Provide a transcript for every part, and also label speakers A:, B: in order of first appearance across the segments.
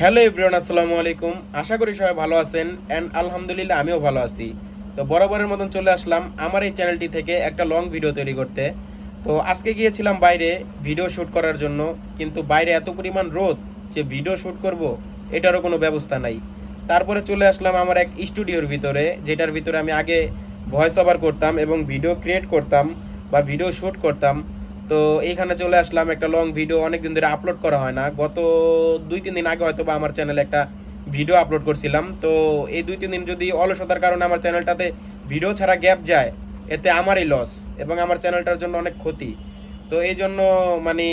A: Hello everyone, আসসালামু আলাইকুম। আশা করি সবাই ভালো আছেন অ্যান্ড আলহামদুলিল্লাহ আমিও ভালো আছি। তো বরাবরের মতন চলে আসলাম আমার এই চ্যানেলটি থেকে একটা লং ভিডিও তৈরি করতে। তো আজকে গিয়েছিলাম বাইরে ভিডিও শ্যুট করার জন্য, কিন্তু বাইরে এত পরিমাণ রোদ যে ভিডিও শ্যুট করব এটারও কোনো ব্যবস্থা নাই। তারপরে চলে আসলাম আমার এক স্টুডিওর ভিতরে, যেটার ভিতরে আমি আগে ভয়েস ওভার করতাম এবং ভিডিও ক্রিয়েট করতাম বা ভিডিও শ্যুট করতাম। তো এইখানে চলে আসলাম, একটা লং ভিডিও অনেক দিন ধরে আপলোড করা হয় না। গত 2-3 দিন আগে হয়তো বা আমার চ্যানেলে একটা ভিডিও আপলোড করছিলাম। তো এই 2-3 দিন যদি অলসতার কারণে আমার চ্যানেলটাতে ভিডিও ছাড়া গ্যাপ যায়, এতে আমারই লস এবং আমার চ্যানেলটার জন্য অনেক ক্ষতি। তো এই জন্য মানে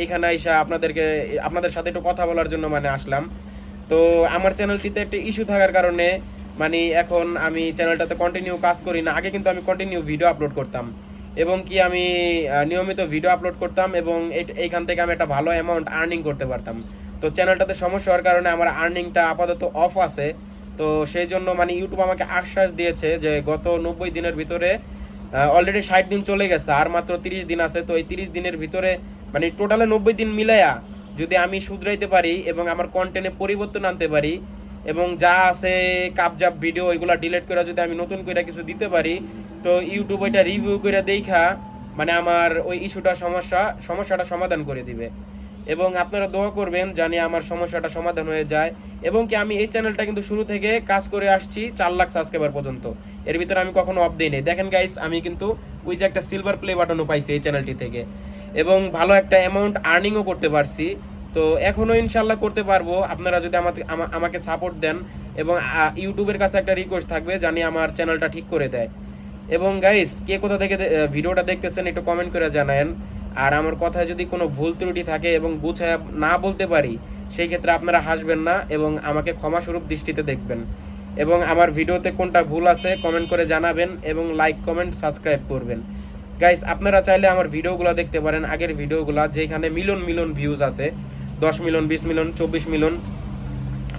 A: এইখানে আইসা আপনাদের সাথে একটু কথা বলার জন্য আসলাম। তো আমার চ্যানেলটিতে একটা ইস্যু থাকার কারণে এখন আমি চ্যানেলটাতে কন্টিনিউ কাজ করি না। আগে কিন্তু আমি কন্টিনিউ ভিডিও আপলোড করতাম এবং কি আমি নিয়মিত ভিডিও আপলোড করতাম এবং এইখান থেকে আমি একটা ভালো অ্যামাউন্ট আর্নিং করতে পারতাম। তো চ্যানেলটাতে সমস্যা হওয়ার কারণে আমার আর্নিংটা আপাতত অফ আছে। তো সেই জন্য ইউটিউব আমাকে আশ্বাস দিয়েছে যে গত 90 দিনের ভিতরে অলরেডি 60 দিন চলে গেছে, আর মাত্র 30 দিন আছে। তো এই 30 দিনের ভিতরে টোটালে 90 দিন মিলাইয়া যদি আমি শুধরাইতে পারি এবং আমার কন্টেন্টে পরিবর্তন আনতে পারি এবং যা আছে কাপজাপ ভিডিও ওইগুলা ডিলিট করে যদি আমি নতুন করে কিছু দিতে পারি, তো ইউটিউব ওইটা রিভিউ করে দেখা আমার ওই সমস্যাটা সমাধান করে দিবে। এবং আপনারা দোয়া করবেন জানি আমার সমস্যাটা সমাধান হয়ে যায়। এবং কি আমি এই চ্যানেলটা কিন্তু শুরু থেকে কাজ করে আসছি 4 লাখ সাবস্ক্রাইবার পর্যন্ত, এর ভিতরে আমি কখনো অফ দিই নাই। দেখেন গাইস, আমি কিন্তু ওই যে একটা সিলভার প্লে বাটনও পাইছি এই চ্যানেলটি থেকে এবং ভালো একটা অ্যামাউন্ট আর্নিংও করতে পারছি। তো এখনও ইনশাল্লাহ করতে পারবো আপনারা যদি আমাকে সাপোর্ট দেন। এবং ইউটিউবের কাছে একটা রিকোয়েস্ট থাকবে জানি আমার চ্যানেলটা ঠিক করে দেয়। এবং গাইস, কে কোথা থেকে ভিডিওটা দেখতেছেন একটু কমেন্ট করে জানায়েন। আর আমার কথায় যদি কোনো ভুল ত্রুটি থাকে এবং গুছায় না বলতে পারি, সেই ক্ষেত্রে আপনারা হাসবেন না এবং আমাকে ক্ষমাস্বরূপ দৃষ্টিতে দেখবেন। এবং আমার ভিডিওতে কোনটা ভুল আছে কমেন্ট করে জানাবেন এবং লাইক কমেন্ট সাবস্ক্রাইব করবেন। গাইস, আপনারা চাইলে আমার ভিডিওগুলো দেখতে পারেন, আগের ভিডিওগুলো যেখানে মিলিয়ন মিলিয়ন ভিউজ আছে, 10 মিলিয়ন, 20 মিলিয়ন, 24 মিলিয়ন।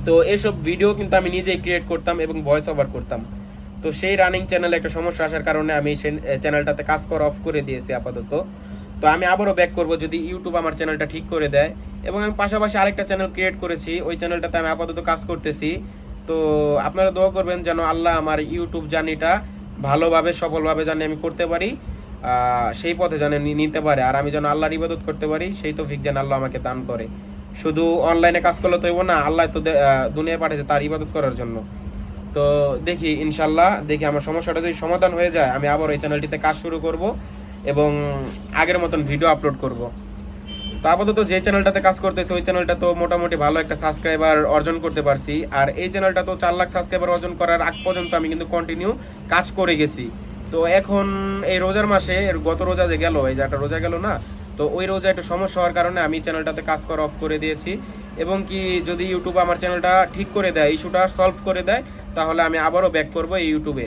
A: তো এইসব ভিডিও কিন্তু আমি নিজেই ক্রিয়েট করতাম এবং ভয়েস ওভার করতাম। তো সেই রানিং চ্যানেলে একটা সমস্যা আসার কারণে আমি সেই চ্যানেলটাতে কাজ করা অফ করে দিয়েছি আপাতত। তো আমি আবারও ব্যাক করব যদি ইউটিউব আমার চ্যানেলটা ঠিক করে দেয়। এবং আমি পাশাপাশি আরেকটা চ্যানেল ক্রিয়েট করেছি, ওই চ্যানেলটাতে আমি আপাতত কাজ করতেছি। তো আপনারা দোয়া করবেন যেন আল্লাহ আমার ইউটিউব জার্নিটা ভালোভাবে সফলভাবে জানি আমি করতে পারি, সেই পথে যেন নিতে পারে, আর আমি যেন আল্লাহর ইবাদত করতে পারি, সেই তৌফিক যেন আল্লাহ আমাকে দান করে। শুধু অনলাইনে কাজ করলে তো হইব না, আল্লাহ তো দুনিয়ায় পাঠিয়েছে তার ইবাদত করার জন্য। তো দেখি ইনশাল্লাহ, দেখি আমার সমস্যাটা যদি সমাধান হয়ে যায় আমি আবার এই চ্যানেলটিতে কাজ শুরু করব এবং আগের মতন ভিডিও আপলোড করব। তো আপাতত যে চ্যানেলটাতে কাজ করতেছে ওই চ্যানেলটা তো মোটামুটি ভালো একটা সাবস্ক্রাইবার অর্জন করতে পারছি, আর এই চ্যানেলটা তো 4 লাখ সাবস্ক্রাইবার অর্জন করার আগ পর্যন্ত আমি কিন্তু কন্টিনিউ কাজ করে গেছি। তো এখন এই রোজার মাসে গত রোজা যে গেল, এই যে একটা রোজা গেল না, তো ওই রোজা একটু সমস্যা হওয়ার কারণে আমি চ্যানেলটাতে কাজ করা অফ করে দিয়েছি। এবং কি যদি ইউটিউব আমার চ্যানেলটা ঠিক করে দেয়, ইস্যুটা সলভ করে দেয়, তাহলে আমি আবারও ব্যাক করবো এই ইউটিউবে।